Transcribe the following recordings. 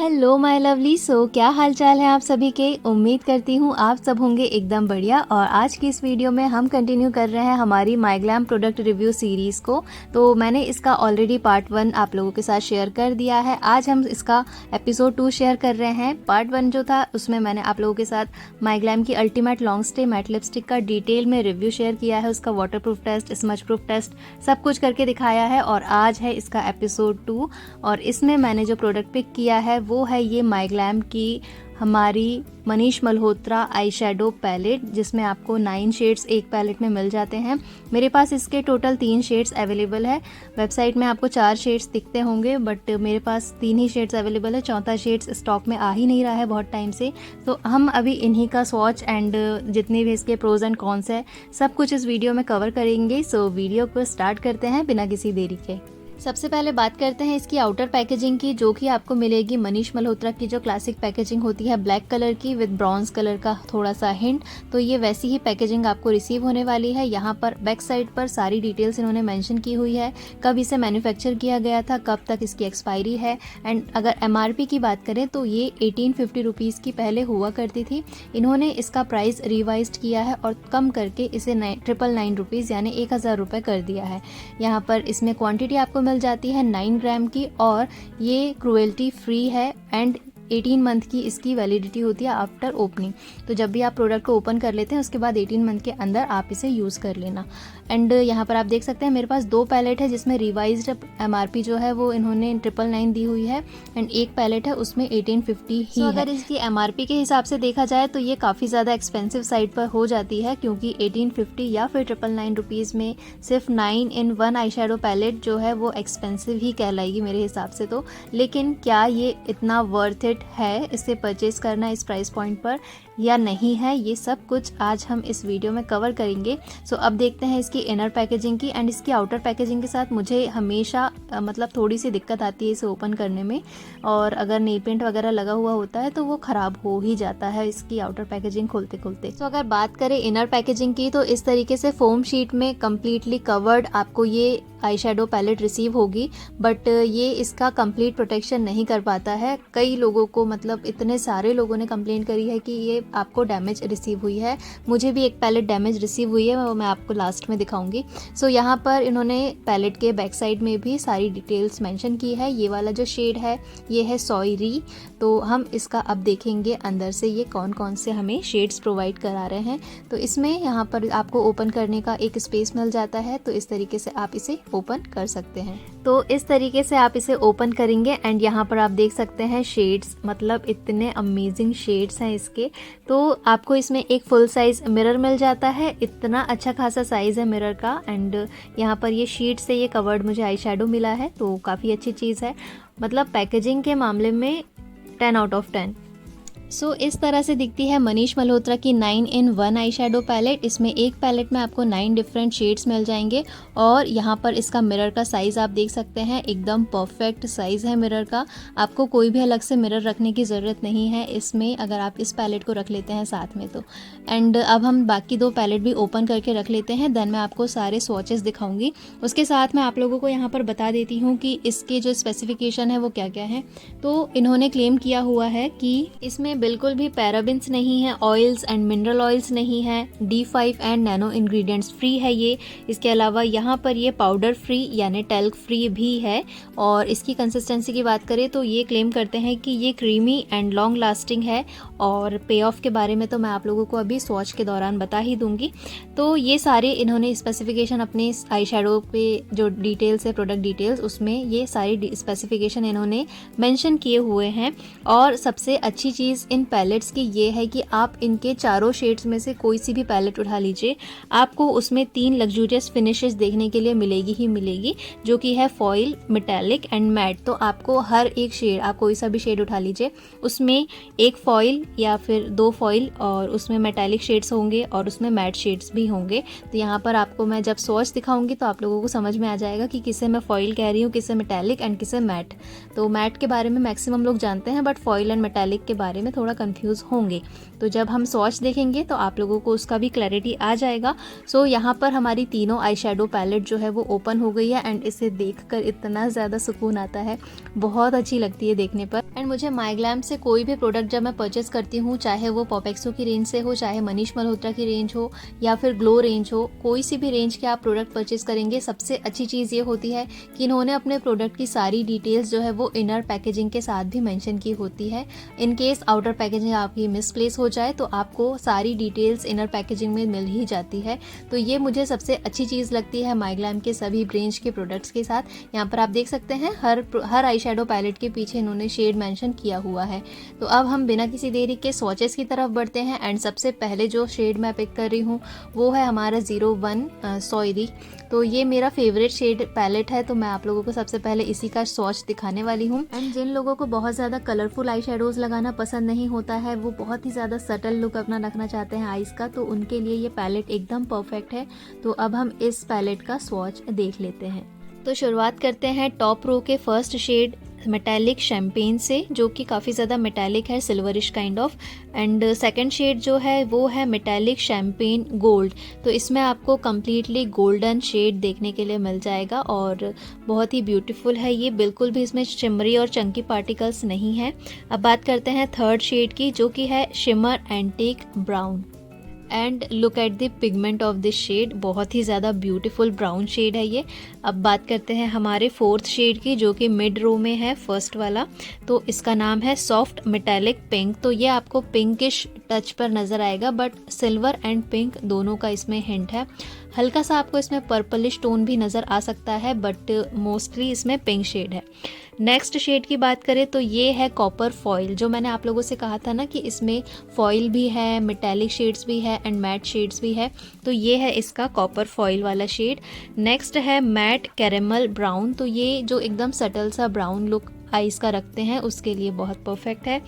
Hello my lovely. क्या हाल चाल है आप सभी के। उम्मीद करती हूँ आप सब होंगे एकदम बढ़िया। और आज की इस वीडियो में हम कंटिन्यू कर रहे हैं हमारी माईग्लैम प्रोडक्ट रिव्यू सीरीज़ को। तो मैंने इसका ऑलरेडी पार्ट 1 आप लोगों के साथ शेयर कर दिया है। आज हम इसका एपिसोड 2 शेयर कर रहे हैं। पार्ट 1 जो था उसमें मैंने आप लोगों के साथ माईग्लैम की ultimate long stay matte lipstick का डिटेल में रिव्यू शेयर किया है। उसका water proof test, smudge proof test सब कुछ करके दिखाया है। और आज है इसका एपिसोड 2 और इसमें मैंने जो प्रोडक्ट पिक किया है वो है ये माईग्लैम की हमारी Manish Malhotra eye shadow palette, जिसमें आपको 9 शेड्स एक पैलेट में मिल जाते हैं। मेरे पास इसके टोटल 3 शेड्स अवेलेबल है। वेबसाइट में आपको 4 शेड्स दिखते होंगे बट मेरे पास 3 ही शेड्स अवेलेबल है। चौथा शेड्स स्टॉक में आ ही नहीं रहा है बहुत टाइम से। तो हम अभी इन्हीं का स्वॉच एंड जितने भी इसके प्रोज एंड कॉन्स है सब कुछ इस वीडियो में कवर करेंगे। सो वीडियो को स्टार्ट करते हैं बिना किसी देरी के। सबसे पहले बात करते हैं इसकी आउटर पैकेजिंग की, जो कि आपको मिलेगी मनीष मल्होत्रा की जो क्लासिक पैकेजिंग होती है ब्लैक कलर की विद ब्रॉन्ज कलर का थोड़ा सा हिंट। तो ये वैसी ही पैकेजिंग आपको रिसीव होने वाली है। यहाँ पर बैक साइड पर सारी डिटेल्स इन्होंने मेंशन की हुई है, कब इसे मैन्युफैक्चर किया गया था, कब तक इसकी एक्सपायरी है। एंड अगर MRP की बात करें तो ये 1850 रुपीज़ की पहले हुआ करती थी। इन्होंने इसका प्राइस रिवाइज्ड किया है और कम करके इसे 999 रुपीज़ यानी 1000 रुपये कर दिया है। यहाँ पर इसमें क्वान्टिटी आपको मिल जाती है 9 ग्राम की और ये क्रुएल्टी फ्री है एंड 18 मंथ की इसकी वैलिडिटी होती है आफ्टर ओपनिंग। तो जब भी आप प्रोडक्ट को ओपन कर लेते हैं उसके बाद 18 मंथ के अंदर आप इसे यूज़ कर लेना। एंड यहाँ पर आप देख सकते हैं मेरे पास 2 पैलेट है जिसमें रिवाइज्ड MRP जो है वो इन्होंने 999 दी हुई है एंड एक पैलेट है उसमें 1850 ही है। अगर इसकी MRP के हिसाब से देखा जाए तो ये काफ़ी ज़्यादा एक्सपेंसिव साइड पर हो जाती है, क्योंकि 1850 या फिर 999 रुपीज़ में सिर्फ 9 in 1 आई शेडो पैलेट जो है वो एक्सपेंसिव ही कहलाएगी मेरे हिसाब से। तो लेकिन क्या ये इतना वर्थ इट है इसे परचेज करना इस प्राइस पॉइंट पर या नहीं है, ये सब कुछ आज हम इस वीडियो में कवर करेंगे। सो अब देखते हैं इसकी इनर पैकेजिंग की। एंड इसकी आउटर पैकेजिंग के साथ मुझे हमेशा मतलब थोड़ी सी दिक्कत आती है इसे ओपन करने में, और अगर नेल पेंट वगैरह लगा हुआ होता है तो वो ख़राब हो ही जाता है इसकी आउटर पैकेजिंग खोलते खोलते। तो अगर बात करें इनर पैकेजिंग की तो इस तरीके से फोम शीट में कम्प्लीटली कवर्ड आपको ये आई शेडो पैलेट रिसीव होगी, बट ये इसका कंप्लीट प्रोटेक्शन नहीं कर पाता है। कई लोगों को मतलब इतने सारे लोगों ने कंप्लेंट करी है कि ये आपको डैमेज रिसीव हुई है। मुझे भी एक पैलेट डैमेज रिसीव हुई है, वो मैं आपको लास्ट में दिखाऊंगी। सो यहाँ पर इन्होंने पैलेट के बैक साइड में भी सारी डिटेल्स मेंशन की है। ये वाला जो शेड है ये है सॉयरी। तो हम इसका अब देखेंगे अंदर से ये कौन कौन से हमें शेड्स प्रोवाइड करा रहे हैं। तो इसमें यहाँ पर आपको ओपन करने का एक स्पेस मिल जाता है, तो इस तरीके से आप इसे ओपन कर सकते हैं। तो इस तरीके से आप इसे ओपन करेंगे एंड यहाँ पर आप देख सकते हैं शेड्स, मतलब इतने अमेजिंग शेड्स हैं इसके। तो आपको इसमें एक फुल साइज मिरर मिल जाता है, इतना अच्छा खासा साइज है मिरर का। एंड यहाँ पर ये शीट से ये कवर्ड मुझे आई शेडो मिला है, तो काफ़ी अच्छी चीज़ है। मतलब पैकेजिंग के मामले में 10 out of 10। सो इस तरह से दिखती है मनीष मल्होत्रा की 9 in 1 आई शेडो पैलेट। इसमें एक पैलेट में आपको 9 डिफरेंट शेड्स मिल जाएंगे और यहाँ पर इसका मिरर का साइज़ आप देख सकते हैं, एकदम परफेक्ट साइज़ है मिरर का। आपको कोई भी अलग से मिरर रखने की ज़रूरत नहीं है इसमें, अगर आप इस पैलेट को रख लेते हैं साथ में तो। एंड अब हम बाकी 2 पैलेट भी ओपन करके रख लेते हैं, देन मैं आपको सारे स्वॉचेस दिखाऊंगी। उसके साथ मैं आप लोगों को यहाँ पर बता देती हूँ कि इसके जो स्पेसिफिकेशन है वो क्या क्या है। तो इन्होंने क्लेम किया हुआ है कि इसमें बिल्कुल भी पैराबिन्स नहीं है, ऑयल्स एंड मिनरल ऑयल्स नहीं है, D5 and nano ingredients free है ये। इसके अलावा यहाँ पर ये पाउडर फ्री यानी टेल्क फ्री भी है। और इसकी कंसिस्टेंसी की बात करें तो ये क्लेम करते हैं कि ये क्रीमी एंड लॉन्ग लास्टिंग है। और पे ऑफ के बारे में तो मैं आप लोगों को अभी स्वॉच के दौरान बता ही दूंगी। तो ये सारे इन्होंने स्पेसिफिकेशन अपने आई शेडो पे जो डिटेल्स है प्रोडक्ट डिटेल्स उसमें ये सारी स्पेसिफिकेशन इन्होंने मेंशन किए हुए हैं। और सबसे अच्छी चीज़ इन पैलेट्स की ये है कि आप इनके चारों शेड्स में से कोई सी भी पैलेट उठा लीजिए, आपको उसमें 3 लग्जूरियस फिनिशेस देखने के लिए मिलेगी ही मिलेगी, जो कि है फॉइल, मेटालिक एंड मैट। तो आपको हर एक शेड, आप कोई सा भी शेड उठा लीजिए उसमें एक फॉइल या फिर 2 फॉइल और उसमें मेटालिक शेड्स होंगे और उसमें मैट शेड्स भी होंगे। तो यहाँ पर आपको मैं जब स्वॉच दिखाऊंगी तो आप लोगों को समझ में आ जाएगा कि किसे मैं फॉइल कह रही हूँ, किसे मेटालिक एंड किसे मैट। तो मैट के बारे में मैक्सिमम लोग जानते हैं बट फॉइल एंड मेटालिक के बारे में थोड़ा कंफ्यूज होंगे। तो जब हम स्वॉच देखेंगे तो आप लोगों को उसका भी क्लैरिटी आ जाएगा। सो यहाँ पर हमारी तीनों आई शेडो पैलेट जो है वो ओपन हो गई है एंड इसे देखकर इतना ज़्यादा सुकून आता है, बहुत अच्छी लगती है देखने पर। एंड मुझे माइग्लैम से कोई भी प्रोडक्ट जब मैं परचेस करती हूँ, चाहे वो पॉपेक्सो की रेंज से हो, चाहे मनीष मल्होत्रा की रेंज हो या फिर ग्लो रेंज हो, कोई सी भी रेंज के आप प्रोडक्ट परचेस करेंगे, सबसे अच्छी चीज़ ये होती है कि इन्होंने अपने प्रोडक्ट की सारी डिटेल्स जो है वो इनर पैकेजिंग के साथ भी मेंशन की होती है। इन केस आउटर पैकेजिंग आपकी मिसप्लेस हो जाए तो आपको सारी डिटेल्स इनर पैकेजिंग में मिल ही जाती है। तो ये मुझे सबसे अच्छी चीज़ लगती है माइग्लैम के सभी रेंज के प्रोडक्ट्स के साथ। यहाँ पर आप देख सकते हैं हर आई शेडो पैलेट के पीछे इन्होंने शेड मेंशन किया हुआ है। तो अब हम बिना किसी देरी के स्वॉचेस की तरफ बढ़ते हैं एंड सबसे पहले जो शेड मैं पिक कर रही हूँ वो है हमारा 01 सॉयरी। तो ये मेरा फेवरेट शेड पैलेट है, तो मैं आप लोगों को सबसे पहले इसी का स्वॉच दिखाने वाली हूँ। एंड जिन लोगों को बहुत ज़्यादा कलरफुल आई शेडोज़ लगाना पसंद नहीं होता है, वो बहुत ही ज़्यादा सटल लुक अपना रखना चाहते हैं आईज का, तो उनके लिए ये पैलेट एकदम परफेक्ट है। तो अब हम इस पैलेट का स्वॉच देख लेते हैं। तो शुरुआत करते हैं टॉप रो के फर्स्ट शेड मेटालिक शैम्पेन से, जो कि काफ़ी ज़्यादा मेटालिक है, silverish kind of. And second shade जो है वो है मेटालिक शैम्पेन गोल्ड। तो इसमें आपको कम्प्लीटली गोल्डन शेड देखने के लिए मिल जाएगा और बहुत ही ब्यूटीफुल है ये, बिल्कुल भी इसमें शिमरी और चंकी पार्टिकल्स नहीं है। अब बात करते हैं थर्ड शेड की, जो कि है shimmer antique brown. And look at the pigment of this shade, बहुत ही ज़्यादा ब्यूटीफुल ब्राउन शेड है ये। अब बात करते हैं हमारे फोर्थ शेड की, जो कि मिड रो में है फर्स्ट वाला। तो इसका नाम है सॉफ्ट मेटालिक पिंक। तो ये आपको पिंकिश टच पर नज़र आएगा, बट सिल्वर एंड पिंक दोनों का इसमें हिंट है। हल्का सा आपको इसमें पर्पलिश टोन भी नज़र आ सकता है, बट मोस्टली इसमें पिंक शेड है। नेक्स्ट शेड की बात करें तो ये है कॉपर फॉइल, जो मैंने आप लोगों से कहा था ना कि इसमें फॉइल भी है, मेटालिक शेड्स भी है एंड मैट शेड्स भी है। तो ये है इसका कॉपर फॉइल वाला शेड। नेक्स्ट है मैट कैरेमल ब्राउन। तो ये जो एकदम सटल सा ब्राउन लुक आईज का रखते हैं उसके लिए बहुत परफेक्ट है।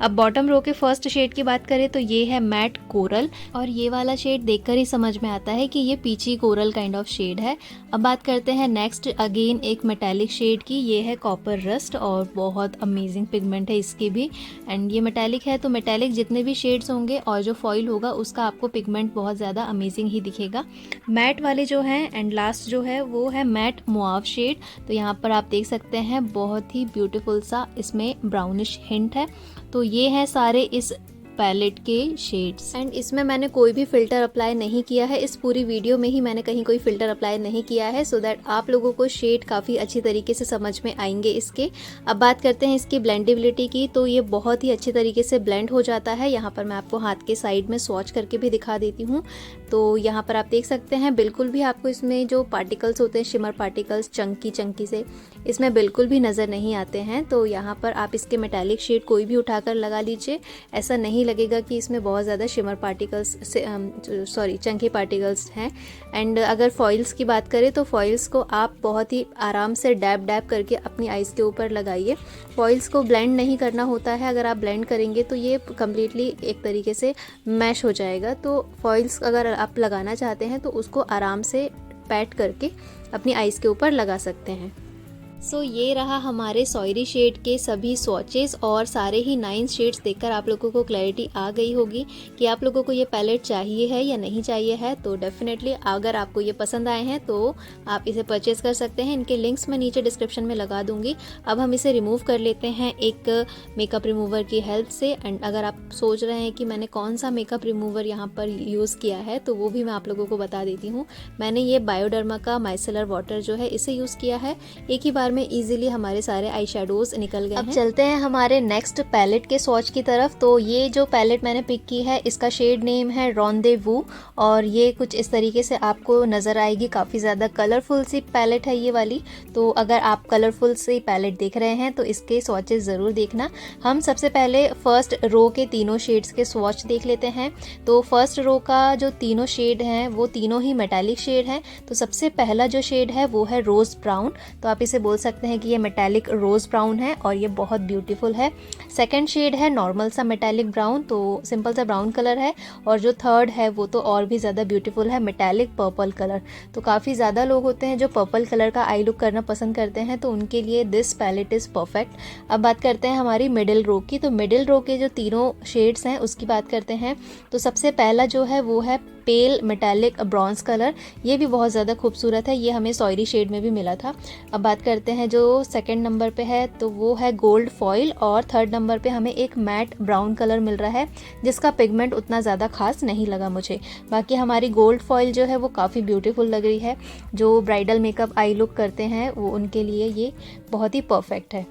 अब बॉटम रो के फर्स्ट शेड की बात करें तो ये है मैट कोरल, और ये वाला शेड देखकर ही समझ में आता है कि ये पीची कोरल काइंड ऑफ शेड है। अब बात करते हैं नेक्स्ट अगेन एक मेटालिक शेड की, ये है कॉपर रस्ट, और बहुत अमेजिंग पिगमेंट है इसकी भी। एंड ये मेटालिक है, तो मेटालिक जितने भी शेड्स होंगे और जो फॉइल होगा उसका आपको पिगमेंट बहुत ज़्यादा अमेजिंग ही दिखेगा। मैट वाले जो हैं एंड लास्ट जो है वो है मैट मुआव शेड। तो यहाँ पर आप देख सकते हैं बहुत ही ब्यूटीफुल सा इसमें ब्राउनिश हिंट है। तो ये हैं सारे इस पैलेट के शेड्स। एंड इसमें मैंने कोई भी फिल्टर अप्लाई नहीं किया है, इस पूरी वीडियो में ही मैंने कहीं कोई फिल्टर अप्लाई नहीं किया है, सो दैट आप लोगों को शेड काफ़ी अच्छी तरीके से समझ में आएंगे इसके। अब बात करते हैं इसकी ब्लेंडेबिलिटी की, तो ये बहुत ही अच्छी तरीके से ब्लेंड हो जाता है। यहाँ पर मैं आपको हाथ के साइड में स्वॉच करके भी दिखा देती हूँ। तो यहाँ पर आप देख सकते हैं बिल्कुल भी आपको इसमें जो पार्टिकल्स होते हैं, शिमर पार्टिकल्स चंकी से, इसमें बिल्कुल भी नज़र नहीं आते हैं। तो यहाँ पर आप इसके मेटालिक शेड कोई भी उठाकर लगा लीजिए, ऐसा नहीं लगेगा कि इसमें बहुत ज़्यादा शिमर पार्टिकल्स चंकी पार्टिकल्स हैं। एंड अगर फॉइल्स की बात करें तो फॉइल्स को आप बहुत ही आराम से डैब करके अपनी आइज़ के ऊपर लगाइए। फॉइल्स को ब्लेंड नहीं करना होता है, अगर आप ब्लेंड करेंगे तो ये कम्प्लीटली एक तरीके से मैश हो जाएगा। तो फॉइल्स अगर आप लगाना चाहते हैं तो उसको आराम से पैट करके अपनी आइज़ के ऊपर लगा सकते हैं। सो ये रहा हमारे सॉयरी शेड के सभी स्वॉचेस, और सारे ही 9 शेड्स देखकर आप लोगों को क्लैरिटी आ गई होगी कि आप लोगों को ये पैलेट चाहिए है या नहीं चाहिए है। तो डेफिनेटली अगर आपको ये पसंद आए हैं तो आप इसे परचेज़ कर सकते हैं, इनके लिंक्स मैं नीचे डिस्क्रिप्शन में लगा दूंगी। अब हम इसे रिमूव कर लेते हैं एक मेकअप रिमूवर की हेल्प से। एंड अगर आप सोच रहे हैं कि मैंने कौन सा मेकअप रिमूवर यहाँ पर यूज़ किया है, तो वो भी मैं आप लोगों को बता देती हूँ। मैंने ये बायोडर्मा का माइसेलर वाटर जो है इसे यूज़ किया है, एक ही बार में इजीली हमारे सारे आई शेडोज निकल गए हैं। अब चलते हैं हमारे नेक्स्ट पैलेट के स्वॉच की तरफ। तो ये जो पैलेट मैंने पिक की है इसका शेड नेम है रॉन्डेवू, और ये कुछ इस तरीके से आपको नज़र आएगी। काफ़ी ज़्यादा कलरफुल सी पैलेट है ये वाली। तो अगर आप कलरफुल सी पैलेट देख रहे हैं तो इसके स्वॉचेस ज़रूर देखना। हम सबसे पहले फर्स्ट रो के तीनों शेड्स के स्वॉच देख लेते हैं। तो फर्स्ट रो का जो तीनों शेड हैं वो तीनों ही मेटालिक शेड हैं। तो सबसे पहला जो शेड है वो है रोज़ ब्राउन। तो आप इसे बोल सकते हैं कि ये मेटालिक रोज़ ब्राउन है और ये बहुत ब्यूटीफुल है। सेकंड शेड है नॉर्मल सा मेटालिक ब्राउन, तो सिंपल सा ब्राउन कलर है। और जो थर्ड है वो तो और भी ज़्यादा ब्यूटीफुल है, मेटालिक पर्पल कलर। तो काफ़ी ज़्यादा लोग होते हैं जो पर्पल कलर का आई लुक करना पसंद करते हैं, तो उनके लिए दिस पैलेट इज़ परफेक्ट। अब बात करते हैं हमारी मिडिल रो की। तो मिडिल रो के जो तीनों शेड्स हैं उसकी बात करते हैं। तो सबसे पहला जो है वो है पेल मेटालिक ब्रॉन्ज कलर। ये भी बहुत ज़्यादा खूबसूरत है, ये हमें सॉयरी शेड में भी मिला था। अब बात करते हैं जो सेकंड नंबर पे है, तो वो है गोल्ड फॉइल। और थर्ड नंबर पे हमें एक मैट ब्राउन कलर मिल रहा है जिसका पिगमेंट उतना ज़्यादा खास नहीं लगा मुझे। बाकी हमारी गोल्ड फॉइल जो है वो काफ़ी ब्यूटीफुल लग रही है। जो ब्राइडल मेकअप आई लुक करते हैं वो उनके लिए ये बहुत ही परफेक्ट है।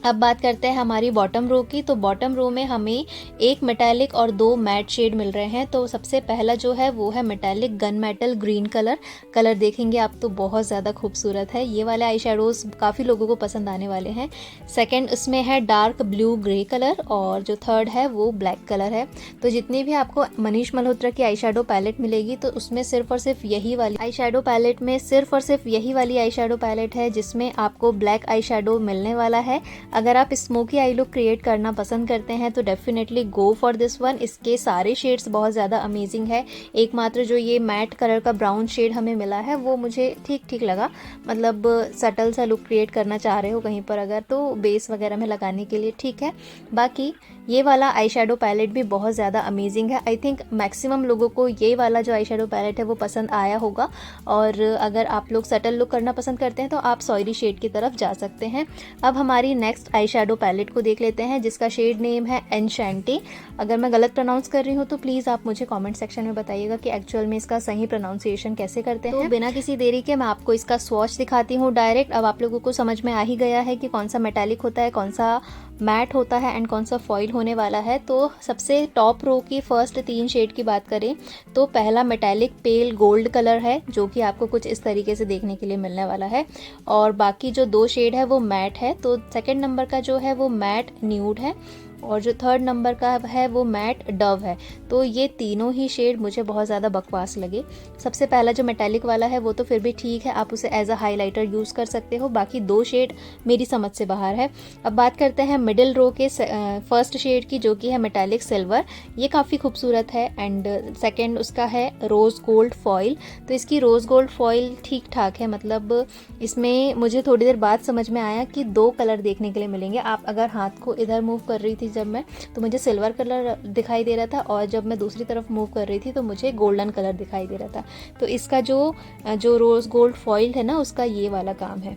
अब बात करते हैं हमारी बॉटम रो की। तो बॉटम रो में हमें एक मेटालिक और दो मैट शेड मिल रहे हैं। तो सबसे पहला जो है वो है metallic gun metal green colour देखेंगे आप तो बहुत ज़्यादा खूबसूरत है। ये वाले आई शेडोज़ काफ़ी लोगों को पसंद आने वाले हैं। सेकंड उसमें है डार्क ब्लू ग्रे कलर और जो थर्ड है वो ब्लैक कलर है। तो जितनी भी आपको मनीष मल्होत्रा की आई शेडो पैलेट मिलेगी तो उसमें सिर्फ और सिर्फ यही वाली आई शेडो पैलेट में सिर्फ और सिर्फ यही वाली आई शेडो पैलेट है जिसमें आपको ब्लैक आई शेडो मिलने वाला है। अगर आप स्मोकी आई लुक क्रिएट करना पसंद करते हैं तो definitely go for this one. इसके सारे शेड्स बहुत ज़्यादा अमेजिंग है। एकमात्र जो ये मैट कलर का ब्राउन शेड हमें मिला है वो मुझे ठीक ठीक लगा, मतलब सटल सा लुक क्रिएट करना चाह रहे हो कहीं पर अगर, तो बेस वगैरह में लगाने के लिए ठीक है। बाकी ये वाला आई शेडो पैलेट भी बहुत ज़्यादा अमेजिंग है। आई थिंक मैक्सिमम लोगों को ये वाला जो आई शेडो पैलेट है वो पसंद आया होगा। और अगर आप लोग सटल लुक करना पसंद करते हैं तो आप सॉयरी शेड की तरफ जा सकते हैं। अब हमारी नेक्स्ट आई शेडो पैलेट को देख लेते हैं जिसका शेड नेम है एनशैंटी। अगर मैं गलत प्रोनाउंस कर रही हूँ तो प्लीज़ आप मुझे कमेंट सेक्शन में बताइएगा कि एक्चुअल में इसका सही प्रोनाउंसिएशन कैसे करते हैं। तो बिना किसी देरी के मैं आपको इसका स्वॉच दिखाती हूँ डायरेक्ट। अब आप लोगों को समझ में आ ही गया है कि कौन सा मेटालिक होता है, कौन सा मैट होता है एंड कौन सा फॉइल होने वाला है। तो सबसे टॉप रो की फर्स्ट 3 शेड की बात करें तो पहला मेटालिक पेल गोल्ड कलर है जो कि आपको कुछ इस तरीके से देखने के लिए मिलने वाला है। और बाकी जो 2 शेड है वो मैट है। तो सेकंड नंबर का जो है वो मैट न्यूड है और जो थर्ड नंबर का है वो मैट डव है। तो ये तीनों ही शेड मुझे बहुत ज़्यादा बकवास लगे। सबसे पहला जो मेटालिक वाला है वो तो फिर भी ठीक है, आप उसे एज अ हाइलाइटर यूज़ कर सकते हो। बाकी 2 शेड मेरी समझ से बाहर है। अब बात करते हैं मिडिल रो के फर्स्ट शेड की जो कि है मेटालिक सिल्वर। ये काफ़ी खूबसूरत है। एंड सेकेंड उसका है रोज़ गोल्ड फॉइल। तो इसकी रोज़ गोल्ड फॉइल ठीक ठाक है, मतलब इसमें मुझे थोड़ी देर बाद समझ में आया कि 2 कलर देखने के लिए मिलेंगे। आप अगर हाथ को इधर मूव कर रही थी जब मैं, तो मुझे सिल्वर कलर दिखाई दे रहा था और जब मैं दूसरी तरफ मूव कर रही थी तो मुझे गोल्डन कलर दिखाई दे रहा था। तो इसका जो रोज़ गोल्ड फॉइल है ना उसका ये वाला काम है।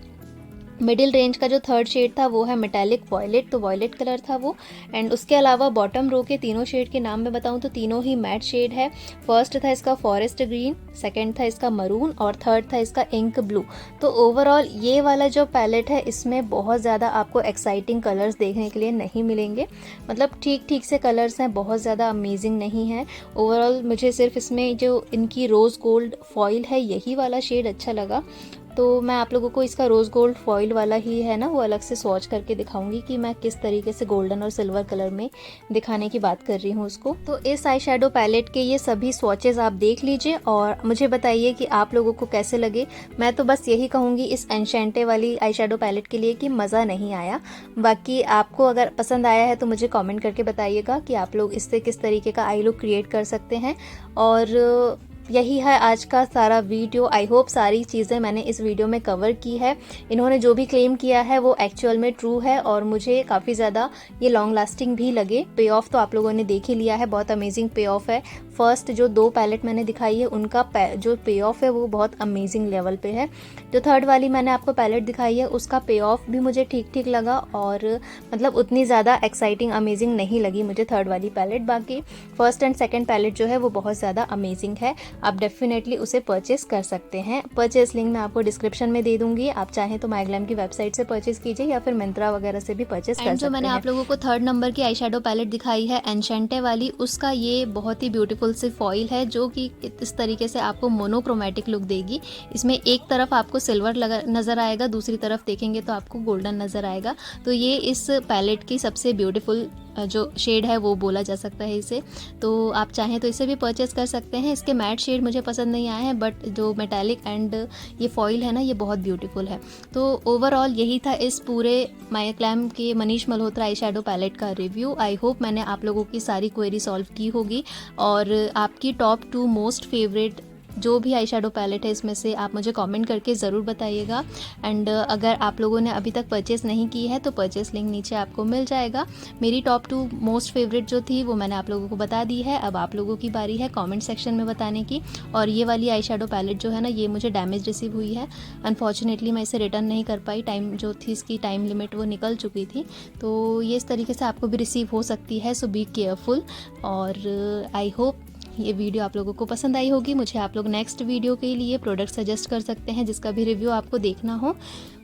मिडिल रेंज का जो थर्ड शेड था वो है मेटालिक वॉयलेट, तो वॉयलेट कलर था वो। एंड उसके अलावा बॉटम रो के तीनों शेड के नाम मैं बताऊं तो तीनों ही मैट शेड है। फर्स्ट था इसका फॉरेस्ट ग्रीन, सेकंड था इसका मरून और थर्ड था इसका इंक ब्लू। तो ओवरऑल ये वाला जो पैलेट है इसमें बहुत ज़्यादा आपको एक्साइटिंग कलर्स देखने के लिए नहीं मिलेंगे, मतलब ठीक ठीक से कलर्स हैं, बहुत ज़्यादा अमेजिंग नहीं है। ओवरऑल मुझे सिर्फ इसमें जो इनकी रोज़ गोल्ड फॉइल है यही वाला शेड अच्छा लगा। तो मैं आप लोगों को इसका रोज़ गोल्ड फॉइल वाला ही है ना वो अलग से स्वॉच करके दिखाऊंगी कि मैं किस तरीके से गोल्डन और सिल्वर कलर में दिखाने की बात कर रही हूँ उसको। तो इस आई शेडो पैलेट के ये सभी स्वॉचेस आप देख लीजिए और मुझे बताइए कि आप लोगों को कैसे लगे। मैं तो बस यही कहूँगी इस एनशेंटे वाली आई शेडो पैलेट के लिए कि मज़ा नहीं आया। बाकी आपको अगर पसंद आया है तो मुझे कॉमेंट करके बताइएगा कि आप लोग इससे किस तरीके का आई लुक क्रिएट कर सकते हैं। और यही है आज का सारा वीडियो। आई होप सारी चीज़ें मैंने इस वीडियो में कवर की है। इन्होंने जो भी क्लेम किया है वो एक्चुअल में ट्रू है और मुझे काफ़ी ज़्यादा ये लॉन्ग लास्टिंग भी लगे। पे ऑफ तो आप लोगों ने देख ही लिया है, बहुत अमेजिंग पे ऑफ है। फर्स्ट जो 2 पैलेट मैंने दिखाई है उनका जो पे ऑफ है वो बहुत अमेजिंग लेवल पे है। जो थर्ड वाली मैंने आपको पैलेट दिखाई है उसका पे ऑफ भी मुझे ठीक ठीक लगा और मतलब उतनी ज़्यादा एक्साइटिंग अमेजिंग नहीं लगी मुझे थर्ड वाली पैलेट। बाकी फर्स्ट एंड सेकेंड पैलेट जो है वो बहुत ज़्यादा अमेजिंग है, आप डेफिनेटली उसे परचेस कर सकते हैं। परचेस लिंक मैं आपको डिस्क्रिप्शन में दे दूंगी, आप चाहें तो माइग्लैम की वेबसाइट से परचेस कीजिए या फिर मिंत्रा वगैरह से भी परचेस कर सकते हैं। जो मैंने आप लोगों को थर्ड नंबर की आई शेडो पैलेट दिखाई है एनशेंटे वाली, उसका ये बहुत ही ब्यूटीफुल सी फॉइल है जो कि इस तरीके से आपको मोनोक्रोमेटिक लुक देगी। इसमें एक तरफ आपको सिल्वर नज़र आएगा, दूसरी तरफ देखेंगे तो आपको गोल्डन नज़र आएगा। तो ये इस पैलेट की सबसे ब्यूटीफुल जो शेड है वो बोला जा सकता है इसे। तो आप चाहें तो इसे भी परचेज़ कर सकते हैं। इसके मैट शेड मुझे पसंद नहीं आए हैं, बट जो मेटालिक एंड ये फॉइल है ना, ये बहुत ब्यूटीफुल है। तो ओवरऑल यही था इस पूरे माइग्लैम के Manish Malhotra eye shadow palette का रिव्यू। आई होप मैंने आप लोगों की सारी क्वेरी सॉल्व की होगी और आपकी टॉप 2 मोस्ट फेवरेट जो भी आई शेडो पैलेट है इसमें से आप मुझे कमेंट करके ज़रूर बताइएगा। एंड अगर आप लोगों ने अभी तक परचेज़ नहीं की है तो परचेज़ लिंक नीचे आपको मिल जाएगा। मेरी टॉप 2 मोस्ट फेवरेट जो थी वो मैंने आप लोगों को बता दी है। अब आप लोगों की बारी है कमेंट सेक्शन में बताने की। और ये वाली आई शेडो पैलेट जो है ना, ये मुझे डैमेज रिसीव हुई है। अनफॉर्चुनेटली मैं इसे रिटर्न नहीं कर पाई, टाइम जो थी इसकी टाइम लिमिट वो निकल चुकी थी। तो ये इस तरीके से आपको भी रिसीव हो सकती है, सो बी केयरफुल। और आई होप ये वीडियो आप लोगों को पसंद आई होगी। मुझे आप लोग नेक्स्ट वीडियो के लिए प्रोडक्ट सजेस्ट कर सकते हैं जिसका भी रिव्यू आपको देखना हो।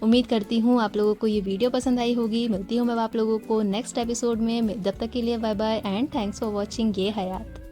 उम्मीद करती हूँ आप लोगों को ये वीडियो पसंद आई होगी। मिलती हूँ मैं आप लोगों को नेक्स्ट एपिसोड में। जब तक के लिए bye bye and thanks for watching ये हयात।